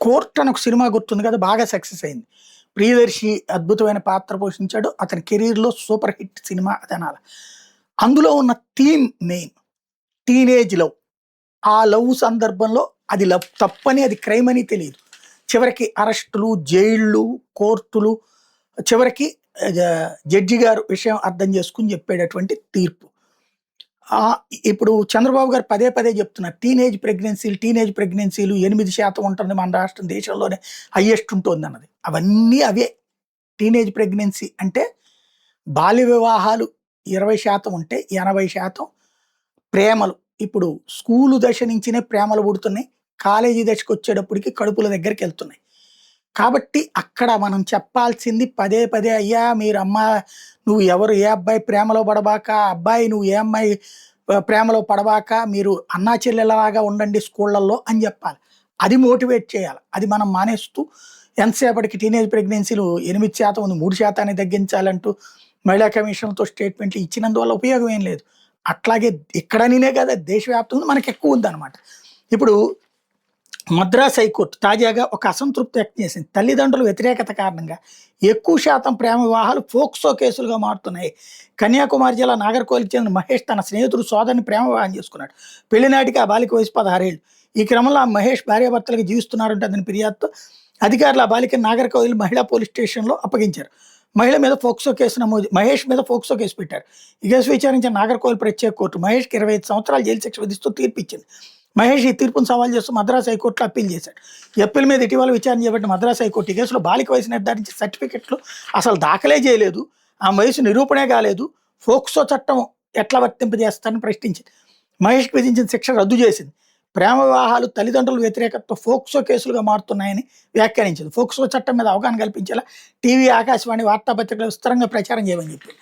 'Court' అని ఒక cinema గుర్తుంది కదా! బాగా సక్సెస్ అయింది. ప్రియదర్శి అద్భుతమైన పాత్ర పోషించాడు. అతని కెరియర్‌లో సూపర్ హిట్ సినిమా అదనాల. అందులో ఉన్న థీమ్ మెయిన్ టీనేజ్ లవ్. ఆ లవ్ సందర్భంలో అది లవ్ తప్పని, అది క్రైమ్ అని తెలీదు. చివరికి అరెస్టులు, జైళ్ళు, కోర్టులు, చివరికి జడ్జి గారు విషయం అర్థం చేసుకొని చెప్పేటటువంటి తీర్పు. ఇప్పుడు చంద్రబాబు గారు పదే పదే చెప్తున్నారు. టీనేజ్ ప్రెగ్నెన్సీలు 8% ఉంటుంది మన రాష్ట్రం, దేశంలోనే హైయెస్ట్ ఉంటుందన్నది. అవన్నీ అవే. టీనేజ్ ప్రెగ్నెన్సీ అంటే బాల్య వివాహాలు 20% ఉంటే 80% ప్రేమలు. ఇప్పుడు స్కూలు దశ నుంచినే ప్రేమలు పుడుతున్నాయి. కాలేజీ దశకొచ్చేటప్పటికి కడుపుల దగ్గరికెళ్తున్నాయి. కాబట్టి అక్కడ మనం చెప్పాల్సింది పదే పదే, "అయ్యా నువ్వు ఎవరు ఏ అబ్బాయి ప్రేమలో పడబాక, అబ్బాయి నువ్వు ఏ అమ్మాయి ప్రేమలో పడబాక, మీరు అన్నా చెల్లెలలాగా ఉండండి స్కూళ్ళల్లో" అని చెప్పాలి. అది మోటివేట్ చేయాలి. అది మనం మానేస్తూ ఎంతసేపటికి టీనేజ్ ప్రెగ్నెన్సీలు 8% ఉంది, 3% తగ్గించాలంటూ మహిళా కమిషన్‌తో స్టేట్మెంట్లు ఇచ్చినందువల్ల ఉపయోగం ఏం లేదు. అట్లాగే ఇక్కడనినే కాదు, దేశవ్యాప్తంగా మనకెక్కువ ఉందన్నమాట. ఇప్పుడు మద్రాస్ హైకోర్టు తాజాగా ఒక అసంతృప్తి వ్యక్తం చేసింది. తల్లిదండ్రుల వ్యతిరేకత కారణంగా ఎక్కువ శాతం ప్రేమ వివాహాలు ఫోక్సో కేసులుగా మారుతున్నాయి. కన్యాకుమారి జిల్లా నాగర్కోయిల్‌కి చెందిన మహేష్ తన స్నేహితుడు సోదరిని ప్రేమ వివాహం చేసుకున్నాడు. పెళ్లినాటికి ఆ బాలిక వయసు 16 ఏళ్లు. ఈ క్రమంలో ఆ మహేష్ భార్యాభర్తలకు జీవిస్తున్నారంటే అతని ఫిర్యాదుతో అధికారులు ఆ బాలికను నాగర్కోయిల్ మహిళా పోలీస్ స్టేషన్‌లో అప్పగించారు. మహిళ మీద మహేష్ మీద ఫోక్సో కేసు పెట్టారు. ఈ కేసు విచారించిన నాగర్కోయిల్ ప్రత్యేక కోర్టు మహేష్‌కి 25 సంవత్సరాలు జైలు శిక్ష విధిస్తూ తీర్పిచ్చింది. మహేష్ ఈ తీర్పును సవాల్ చేస్తూ మద్రాస్ హైకోర్టులో అప్పీల్ చేశాడు. ఈ అప్పీల్ మీద ఇటీవల విచారణ చేపట్టిన మద్రాస్ హైకోర్టు ఈ కేసులో బాలిక వయసు నిర్ధారించే సర్టిఫికెట్లు అసలు దాఖలే చేయలేదు. ఆమె వయసు నిరూపణే కాలేదు. ఫోక్సో చట్టం ఎట్లా వర్తింపజేస్తారని ప్రశ్నించింది. మహేష్‌కి విధించిన శిక్ష రద్దు చేసింది. ప్రేమ వివాహాలు తల్లిదండ్రుల వ్యతిరేకతతో ఫోక్సో కేసులుగా మారుతున్నాయని వ్యాఖ్యానించింది. ఫోక్సో చట్టం మీద అవగాహన కల్పించేలా టీవీ, ఆకాశవాణి, వార్తాపత్రికలు విస్తరంగా ప్రచారం చేయమని చెప్పింది.